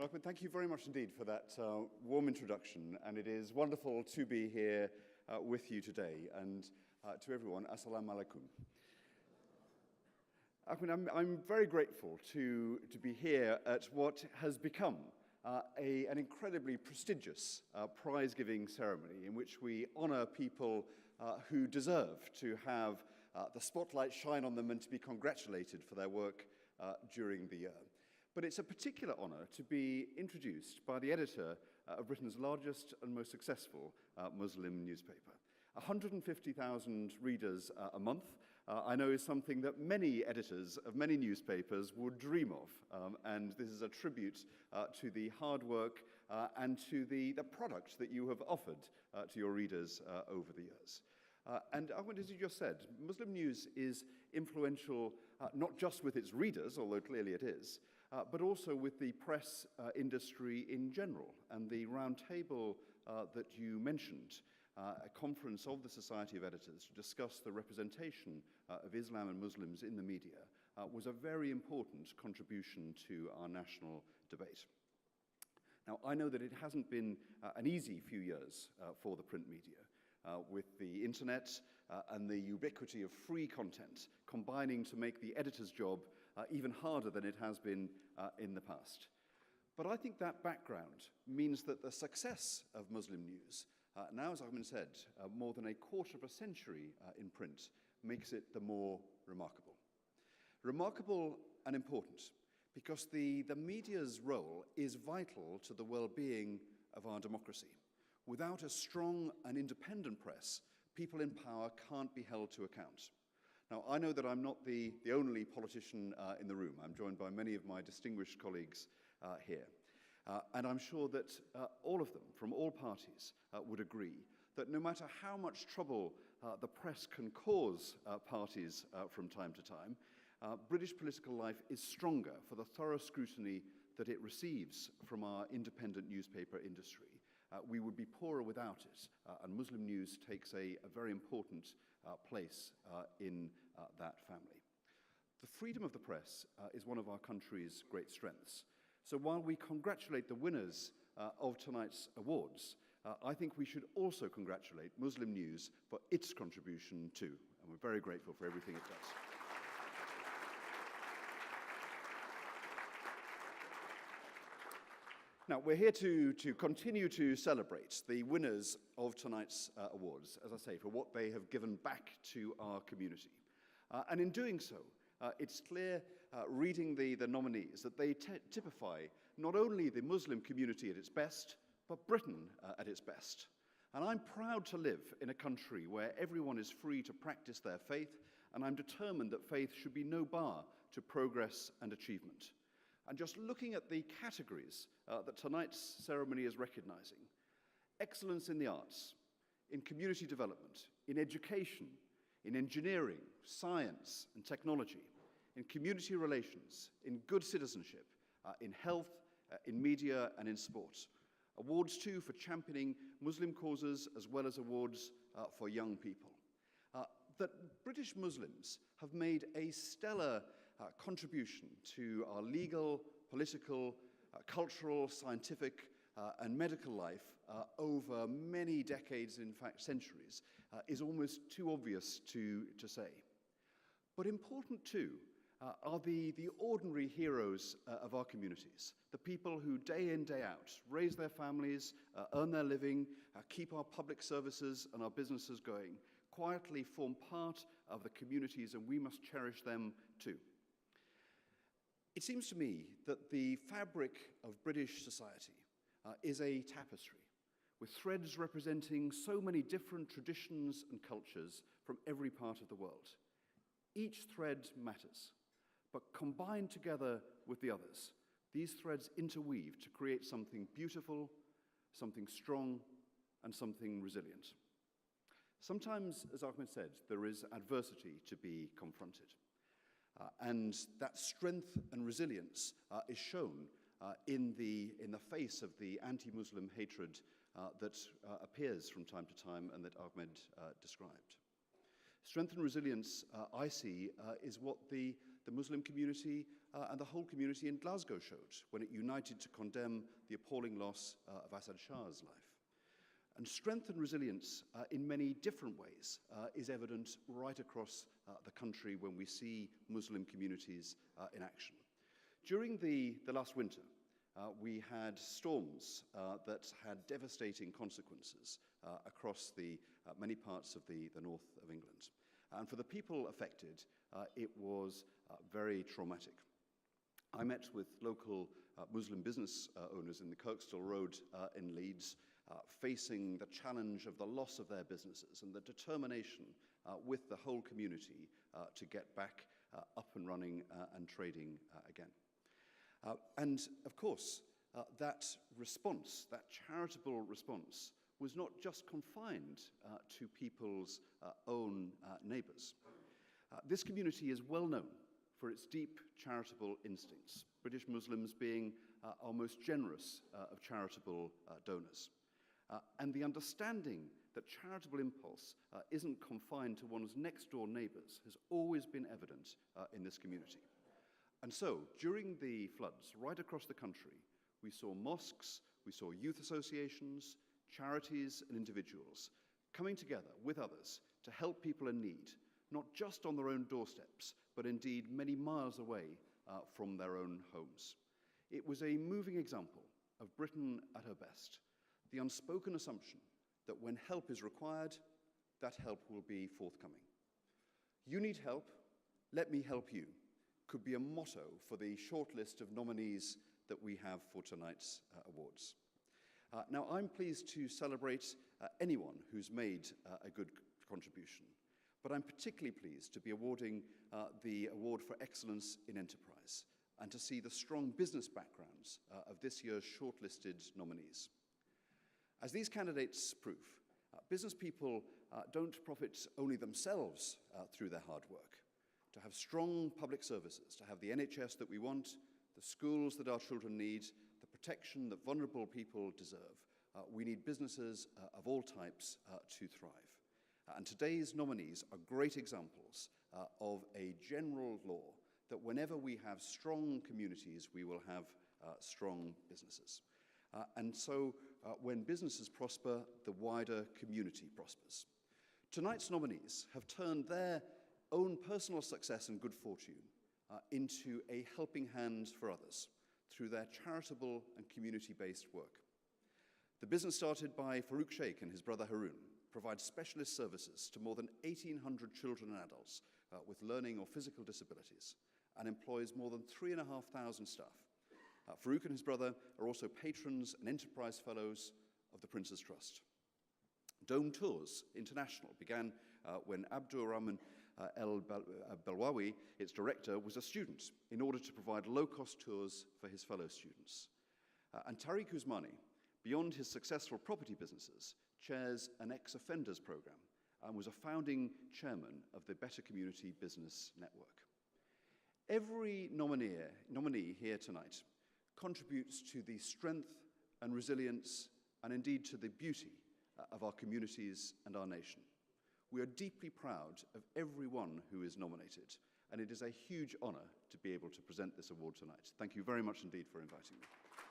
Well, Ahmed, thank you very much indeed for that warm introduction, and it is wonderful to be here with you today, and to everyone, assalamu alaikum. Ahmed, I'm very grateful to be here at what has become an incredibly prestigious prize-giving ceremony in which we honor people who deserve to have the spotlight shine on them and to be congratulated for their work during the year. But it's a particular honor to be introduced by the editor of Britain's largest and most successful Muslim newspaper. 150,000 readers a month, I know, is something that many editors of many newspapers would dream of. And this is a tribute to the hard work and to the product that you have offered to your readers over the years. And Ahmed, as you just said, Muslim News is influential not just with its readers, although clearly it is, but also with the press industry in general. And the roundtable that you mentioned, a conference of the Society of Editors to discuss the representation of Islam and Muslims in the media, was a very important contribution to our national debate. Now, I know that it hasn't been an easy few years for the print media, with the internet and the ubiquity of free content combining to make the editor's job even harder than it has been in the past. But I think that background means that the success of Muslim News, now, as Ahmed said, more than a quarter of a century in print, makes it the more remarkable. Remarkable and important because the media's role is vital to the well-being of our democracy. Without a strong and independent press, people in power can't be held to account. Now, I know that I'm not the only politician in the room. I'm joined by many of my distinguished colleagues here. And I'm sure that all of them, from all parties, would agree that no matter how much trouble the press can cause parties from time to time, British political life is stronger for the thorough scrutiny that it receives from our independent newspaper industry. We would be poorer without it, and Muslim News takes a very important place in that family. The freedom of the press is one of our country's great strengths. So while we congratulate the winners of tonight's awards, I think we should also congratulate Muslim News for its contribution too, and we're very grateful for everything it does. Now, we're here to continue to celebrate the winners of tonight's awards, as I say, for what they have given back to our community. And in doing so, it's clear, reading the nominees, that they typify not only the Muslim community at its best, but Britain at its best. And I'm proud to live in a country where everyone is free to practice their faith, and I'm determined that faith should be no bar to progress and achievement. And just looking at the categories that tonight's ceremony is recognizing: excellence in the arts, in community development, in education, in engineering, science and technology, in community relations, in good citizenship, in health, in media and in sport. Awards too for championing Muslim causes, as well as awards for young people. That British Muslims have made a stellar contribution to our legal, political, cultural, scientific, and medical life over many decades, in fact centuries, is almost too obvious to say. But important too are the ordinary heroes of our communities, the people who day in, day out raise their families, earn their living, keep our public services and our businesses going, quietly form part of the communities, and we must cherish them too. It seems to me that the fabric of British society is a tapestry with threads representing so many different traditions and cultures from every part of the world. Each thread matters, but combined together with the others, these threads interweave to create something beautiful, something strong, and something resilient. Sometimes, as Ahmed said, there is adversity to be confronted. And that strength and resilience is shown in the face of the anti-Muslim hatred that appears from time to time and that Ahmed described. Strength and resilience, I see, is what the Muslim community and the whole community in Glasgow showed when it united to condemn the appalling loss of Asad Shah's life. And strength and resilience in many different ways is evident right across the country when we see Muslim communities in action. During the last winter, we had storms that had devastating consequences across the many parts of the north of England. And for the people affected, it was very traumatic. I met with local Muslim business owners in the Kirkstall Road in Leeds, facing the challenge of the loss of their businesses and the determination with the whole community to get back up and running and trading again. And of course, that response, that charitable response, was not just confined to people's own neighbours. This community is well known for its deep charitable instincts, British Muslims being our most generous of charitable donors. And the understanding that charitable impulse isn't confined to one's next-door neighbours has always been evident in this community. And so, during the floods, right across the country, we saw mosques, we saw youth associations, charities and individuals coming together with others to help people in need, not just on their own doorsteps, but indeed many miles away from their own homes. It was a moving example of Britain at her best, the unspoken assumption that when help is required, that help will be forthcoming. You need help, let me help you, could be a motto for the short list of nominees that we have for tonight's awards. Now, I'm pleased to celebrate anyone who's made a good contribution, but I'm particularly pleased to be awarding the Award for Excellence in Enterprise and to see the strong business backgrounds of this year's shortlisted nominees. As these candidates prove, business people don't profit only themselves through their hard work. To have strong public services, to have the NHS that we want, the schools that our children need, the protection that vulnerable people deserve, we need businesses of all types to thrive. And today's nominees are great examples of a general law that whenever we have strong communities, we will have strong businesses. And so when businesses prosper, the wider community prospers. Tonight's nominees have turned their own personal success and good fortune into a helping hand for others through their charitable and community-based work. The business started by Farouk Sheikh and his brother Haroon provides specialist services to more than 1,800 children and adults with learning or physical disabilities and employs more than 3,500 staff. Farouk and his brother are also patrons and enterprise fellows of the Prince's Trust. Dome Tours International began when Abdur Rahman El Belwawi, its director, was a student in order to provide low-cost tours for his fellow students. And Tariq Usmani, beyond his successful property businesses, chairs an ex-offenders program and was a founding chairman of the Better Community Business Network. Every nominee here tonight contributes to the strength and resilience and indeed to the beauty of our communities and our nation. We are deeply proud of everyone who is nominated, and it is a huge honor to be able to present this award tonight. Thank you very much indeed for inviting me.